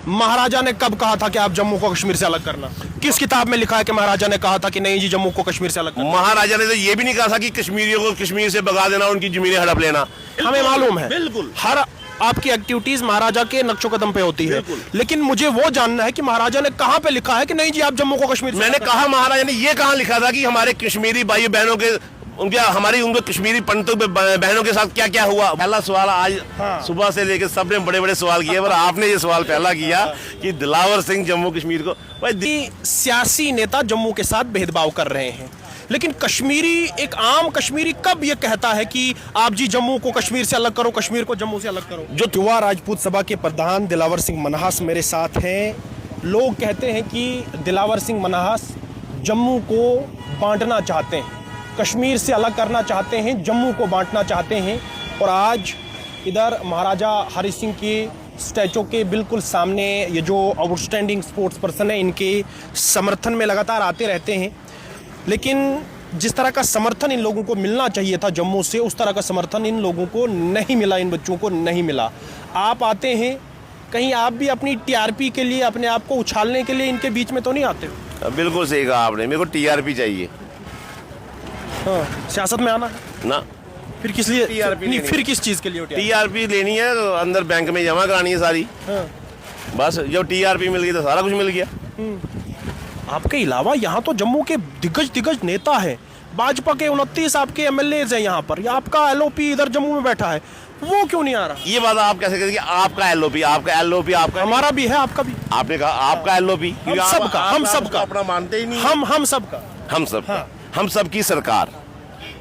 महाराजा ने कब कहा था कि आप जम्मू को कश्मीर से अलग करना? किस किताब में लिखा है कि महाराजा ने कहा था कि नहीं जी जम्मू को कश्मीर से अलग करना? महाराजा ने तो ये भी नहीं कहा था कि कश्मीरियों को कश्मीर से भगा देना, उनकी जमीनें हड़प लेना। हमें मालूम है बिल्कुल हर आपकी एक्टिविटीज महाराजा के नक्शो कदम पे होती है, लेकिन मुझे वो जानना है कि महाराजा ने कहां पे लिखा है कि नहीं जी आप जम्मू को कश्मीर से? मैंने कहा महाराजा ने ये कहां लिखा था कि हमारे कश्मीरी भाई बहनों के उनके कश्मीरी पंडितों बहनों के साथ क्या क्या हुआ। पहला सवाल आज सुबह से लेकर सबने बड़े बड़े सवाल किए, पर आपने ये सवाल पहला किया कि दिलावर सिंह जम्मू कश्मीर को। भाई सियासी नेता जम्मू के साथ भेदभाव कर रहे हैं, लेकिन कश्मीरी एक आम कश्मीरी कब ये कहता है कि आप जी जम्मू को कश्मीर से अलग करो, कश्मीर को जम्मू से अलग करो? जो युवा राजपूत सभा के प्रधान दिलावर सिंह मन्हास मेरे साथ हैं। लोग कहते हैं कि दिलावर सिंह मन्हास जम्मू को बांटना चाहते हैं, कश्मीर से अलग करना चाहते हैं, जम्मू को बांटना चाहते हैं। और आज इधर महाराजा हरि सिंह के स्टैचू के बिल्कुल सामने ये जो आउटस्टैंडिंग स्पोर्ट्स पर्सन है, इनके समर्थन में लगातार आते रहते हैं, लेकिन जिस तरह का समर्थन इन लोगों को मिलना चाहिए था जम्मू से, उस तरह का समर्थन इन लोगों को नहीं मिला, इन बच्चों को नहीं मिला। आप आते हैं, कहीं आप भी अपनी टीआरपी के लिए, अपने आप को उछालने के लिए इनके बीच में तो नहीं आते हो? बिल्कुल सही कहा आपने, मेरे को टीआरपी चाहिए। हाँ, सियासत में आना है ना, फिर किस लिए? टीआरपी नहीं, फिर किस चीज़ के लिए टीआरपी लेनी है? तो अंदर बैंक में जमा करानी है सारी। हाँ। बस जब टीआरपी मिल गई तो सारा कुछ मिल गया। आपके अलावा यहाँ तो जम्मू के दिग्गज नेता है, भाजपा के 29 आपके एमएलए हैं यहाँ पर, या आपका एलओपी इधर जम्मू में बैठा है, वो क्यों नहीं आ रहा? ये बात आप कैसे करेंगे? आपका एलओपी आपका हमारा भी है, आपका भी। आपने कहा आपका एलओपी, हम सबका अपना मानते ही नहीं। हम सबका, हम सब हाँ। हम सबकी सरकार,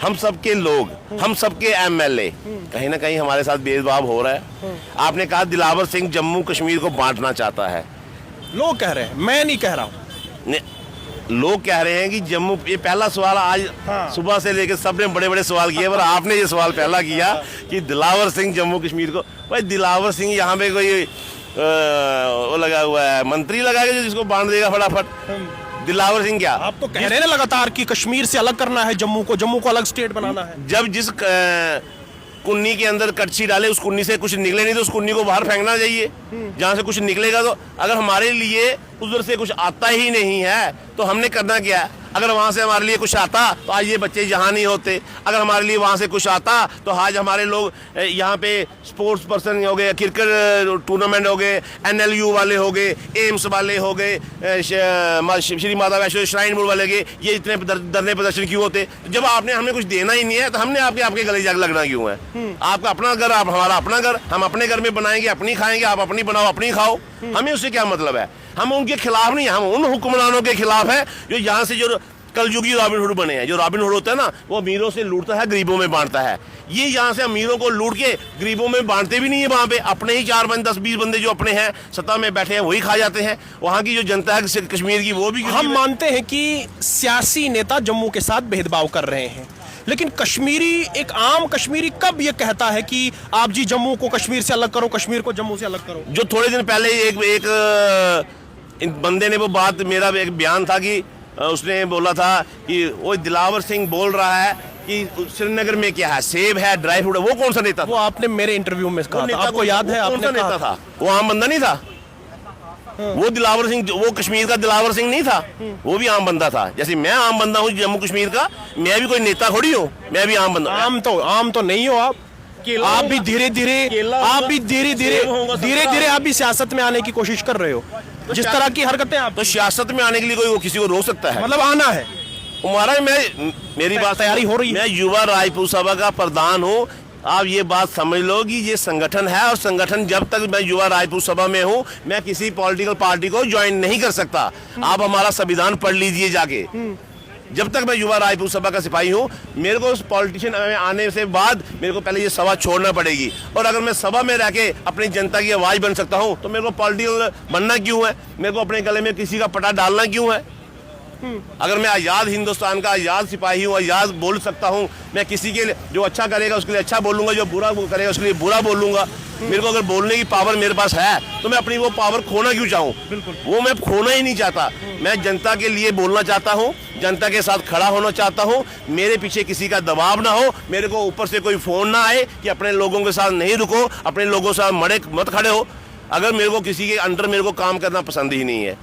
हम सबके लोग, हम सबके एमएलए, कहीं ना कहीं हमारे साथ भेदभाव हो रहा है। आपने कहा दिलावर सिंह जम्मू कश्मीर को बांटना चाहता है, लोग कह रहे हैं, मैं नहीं कह रहा हूँ। लोग कह रहे हैं कि जम्मू, ये पहला सवाल आज सुबह से लेकर सबने बड़े बड़े सवाल किए, पर आपने ये सवाल पहला किया कि दिलावर सिंह जम्मू कश्मीर को। भाई दिलावर सिंह यहाँ पे कोई वो लगा हुआ है, मंत्री लगा के जिसको बांट देगा फटाफट। दिलावर सिंह क्या? आप तो कह रहे हैं लगातार कि कश्मीर से अलग करना है जम्मू को अलग स्टेट बनाना है। जब जिस कुन्नी के अंदर कच्ची डाले, उस कुन्नी से कुछ निकले नहीं तो उस कुन्नी को बाहर फेंकना चाहिए। जहाँ से कुछ निकलेगा, तो अगर हमारे लिए उधर से कुछ आता ही नहीं है तो हमने करना क्या है? अगर वहाँ से हमारे लिए कुछ आता तो आज ये बच्चे यहाँ नहीं होते। अगर हमारे लिए वहाँ से कुछ आता तो आज हमारे लोग यहाँ पे स्पोर्ट्स पर्सन हो गए, क्रिकेट टूर्नामेंट हो गए, एनएलयू वाले हो गए, एम्स वाले हो गए, श्री माता वैष्णो श्राइन बोर्ड वाले के, ये इतने धरने प्रदर्शन क्यों होते? जब आपने हमें कुछ देना ही नहीं है तो हमने आपके गले जाग लगना क्यों है? आपका अपना घर, आप हमारा अपना घर, हम अपने घर में बनाएंगे, अपनी खाएंगे, आप अपनी बनाओ अपनी खाओ, हमें उससे क्या मतलब है? हम उनके खिलाफ नहीं, हम उन हुक्मरानों के खिलाफ है जो यहाँ से जो कलयुगी रॉबिनहुड बने हैं। जो रॉबिनहुड होता है ना, वो अमीरों से लूटता है, गरीबों में बांटता है। ये यहाँ से अमीरों को लूट के गरीबों में बांटते भी नहीं है। वहाँ पे अपने ही 4 10 20 बंदे जो अपने हैं सत्ता में बैठे हैं वही खा जाते हैं। वहाँ की जो जनता है कश्मीर की, वो भी। हम मानते हैं कि सियासी नेता जम्मू के साथ भेदभाव कर रहे हैं, लेकिन कश्मीरी एक आम कश्मीरी कब ये कहता है कि आप जी जम्मू को कश्मीर से अलग करो, कश्मीर को जम्मू से अलग करो? जो थोड़े दिन पहले एक बंदे ने वो बात, मेरा एक बयान था कि उसने बोला था कि वो दिलावर सिंह बोल रहा है कि श्रीनगर में क्या है, सेब है, ड्राई फ्रूट है। वो कौन सा नेता था? वो आपने मेरे इंटरव्यू में कहा था, आपको याद है? आपने नेता था वो, आम बंदा नहीं था। वो दिलावर सिंह, वो कश्मीर का दिलावर सिंह नहीं था, वो भी आम बंदा था। जैसे मैं आम बंदा हूँ जम्मू कश्मीर का, मैं भी कोई नेता थोड़ी हूँ, मैं भी आम बंदा। आम तो नहीं हो आप भी धीरे धीरे आप भी सियासत में आने की कोशिश कर रहे हो। जिस तरह की हरकतें आप, तो सियासत में आने के लिए कोई किसी को रोक सकता है? मतलब आना है हमारा। मेरी बात तैयारी हो रही है। मैं युवा राजपूत सभा का प्रधान हूँ। आप ये बात समझ लो कि ये संगठन है, और संगठन जब तक मैं युवा राजपूत सभा में हूँ, मैं किसी पॉलिटिकल पार्टी को ज्वाइन नहीं कर सकता। आप हमारा संविधान पढ़ लीजिए जाके। जब तक मैं युवा राजपूत सभा का सिपाही हूँ, मेरे को उस पॉलिटिशियन में आने से बाद मेरे को पहले ये सभा छोड़ना पड़ेगी। और अगर मैं सभा में रह के अपनी जनता की आवाज़ बन सकता हूँ तो मेरे को पॉलिटिकल बनना क्यों है? मेरे को अपने गले में किसी का पटा डालना क्यों है? अगर मैं आज़ाद हिंदुस्तान का आज़ाद सिपाही हूँ, आज़ाद बोल सकता हूँ, मैं किसी के लिए जो अच्छा करेगा उसके लिए अच्छा बोलूँगा, जो बुरा करेगा उसके लिए बुरा बोलूँगा। मेरे को अगर बोलने की पावर मेरे पास है तो मैं अपनी वो पावर खोना क्यों चाहूँ? वो मैं खोना ही नहीं चाहता। मैं जनता के लिए बोलना चाहता हूँ, जनता के साथ खड़ा होना चाहता हूँ। मेरे पीछे किसी का दबाव ना हो, मेरे को ऊपर से कोई फोन ना आए कि अपने लोगों के साथ नहीं रुको, अपने लोगों के साथ मत खड़े हो। अगर मेरे को किसी के अंडर मेरे को काम करना पसंद ही नहीं है,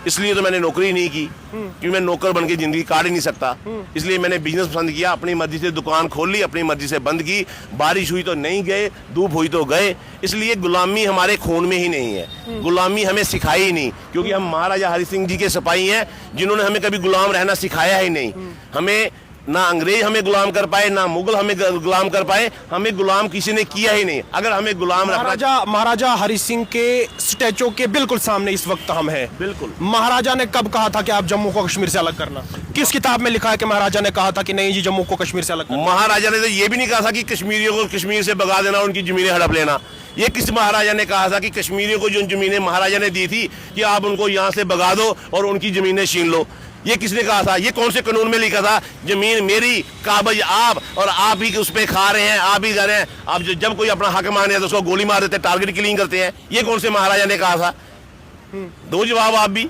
इसलिए तो मैंने नौकरी नहीं की, क्योंकि मैं नौकर बन के जिंदगी काट ही नहीं सकता। इसलिए मैंने बिजनेस पसंद किया, अपनी मर्जी से दुकान खोल ली, अपनी मर्जी से बंद की, बारिश हुई तो नहीं गए, धूप हुई तो गए। इसलिए गुलामी हमारे खून में ही नहीं है, गुलामी हमें सिखाई ही नहीं, क्योंकि हम महाराजा हरि सिंह जी के सिपाही हैं जिन्होंने हमें कभी गुलाम रहना सिखाया ही नहीं। हमें ना अंग्रेज हमें गुलाम कर पाए, ना मुगल हमें गुलाम कर पाए, हमें गुलाम किसी ने किया ही नहीं। अगर हमें गुलाम महाराजा हरि सिंह के स्टैचू के बिल्कुल सामने इस वक्त हम हैं। बिल्कुल। महाराजा ने कब कहा था कि आप जम्मू को कश्मीर से अलग करना? किस किताब में लिखा है कि महाराजा ने कहा था कि नहीं जी जम्मू को कश्मीर से अलग करना? महाराजा ने तो ये भी नहीं कहा था कि कश्मीरियों को कश्मीर से भगा देना, उनकी जमीनें हड़प लेना। ये किस महाराजा ने कहा था कि कश्मीरियों को जो जमीनें महाराजा ने दी थी कि आप उनको यहाँ से भगा दो और उनकी जमीनें छीन लो? ये किसने कहा था? ये कौन से कानून में लिखा था? जमीन मेरी, काबज आप, और आप ही उस पे खा रहे हैं, आप ही जा रहे हैं। आप जब कोई अपना हक माने तो उसको गोली मार देते हैं, टारगेट किलिंग करते हैं। ये कौन से महाराजा ने कहा था? दो जवाब आप भी।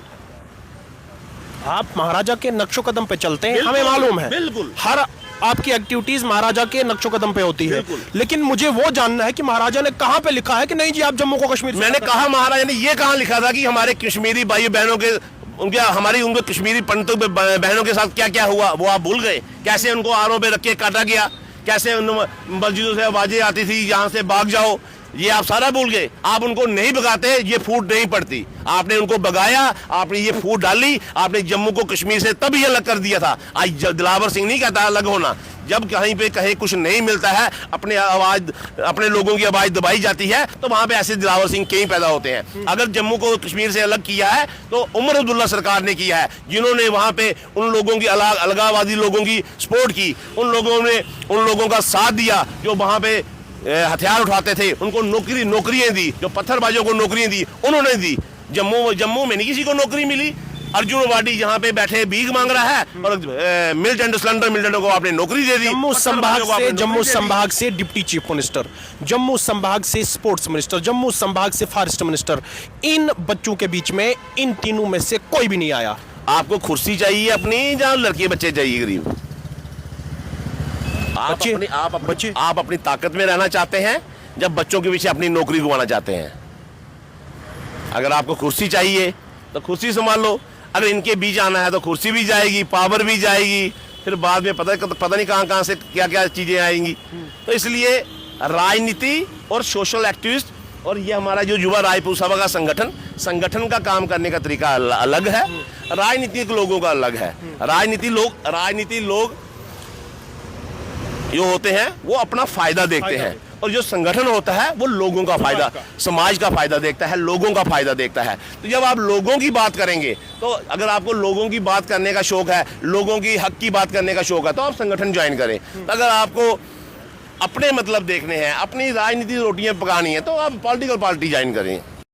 आप महाराजा के नक्शो कदम पे चलते हैं, हमें मालूम है। बिल्कुल। हर आपकी एक्टिविटीज महाराजा के नक्शो कदम पे होती है, लेकिन मुझे वो जानना है कि महाराजा ने कहां पे लिखा है कि नहीं जी आप जम्मू को कश्मीर से? मैंने कहा महाराजा ने ये कहां लिखा था कि हमारे कश्मीरी भाई बहनों के उनके कश्मीरी पंडितों बहनों के साथ क्या क्या हुआ वो आप भूल गए? कैसे उनको आरों पे रख के काटा गया, कैसे उन मस्जिदों से आवाजें आती थी यहाँ से भाग जाओ, ये आप सारा भूल गए। आप उनको नहीं भगाते, ये फूट नहीं पड़ती। आपने उनको भगाया, आपने ये फूट डाली, आपने जम्मू को कश्मीर से तभी अलग कर दिया था। आज दिलावर सिंह नहीं कहता अलग होना। जब कहीं पे कहीं कुछ नहीं मिलता है, अपने लोगों की आवाज दबाई जाती है, तो वहां पे ऐसे दिलावर सिंह कहीं पैदा होते हैं। अगर जम्मू को कश्मीर से अलग किया है तो उमर अब्दुल्ला सरकार ने किया है, जिन्होंने वहां पे उन लोगों की अलगाववादी लोगों की सपोर्ट की, उन लोगों का साथ दिया जो वहां पे हथियार उठाते थे, उनको नौकरियां दी, जो पत्थरबाजों को नौकरियां दी उन्होंने दी। जम्मू में नहीं किसी को नौकरी मिली। अर्जुन वाडी यहाँ पे बैठे भीख मांग रहा है और मिल्ट एंड सिलेंडर मिल्टनों को आपने नौकरी दे दी। जम्मू संभाग से डिप्टी चीफ मिनिस्टर, जम्मू संभाग से स्पोर्ट्स मिनिस्टर, जम्मू संभाग से फॉरेस्ट मिनिस्टर, इन बच्चों के बीच में इन तीनों में से कोई भी नहीं आया। आपको कुर्सी चाहिए अपनी, जहाँ लड़के बच्चे चाहिए गरीब? आप अपनी ताकत में रहना चाहते हैं, जब बच्चों के पीछे अपनी नौकरी गंवाना चाहते हैं। अगर आपको कुर्सी चाहिए तो कुर्सी संभाल लो, अगर इनके बीच आना है तो कुर्सी भी जाएगी, पावर भी जाएगी, फिर बाद में पता नहीं कहां से क्या क्या चीजें आएंगी। तो इसलिए राजनीति और सोशल एक्टिविस्ट और ये हमारा जो युवा राजपूत सभा का संगठन का काम करने का तरीका अलग है, राजनीतिक लोगों का अलग है। राजनीति लोग जो होते हैं वो अपना फायदा देखते हैं, और जो संगठन होता है वो लोगों का फायदा, समाज का फायदा देखता है, लोगों का फायदा देखता है। तो जब आप लोगों की बात करेंगे, तो अगर आपको लोगों की बात करने का शौक है, लोगों की हक की बात करने का शौक है, तो आप संगठन ज्वाइन करें। अगर आपको अपने मतलब देखने हैं, अपनी राजनीतिक रोटियां पकानी है, तो आप पॉलिटिकल पार्टी ज्वाइन करें।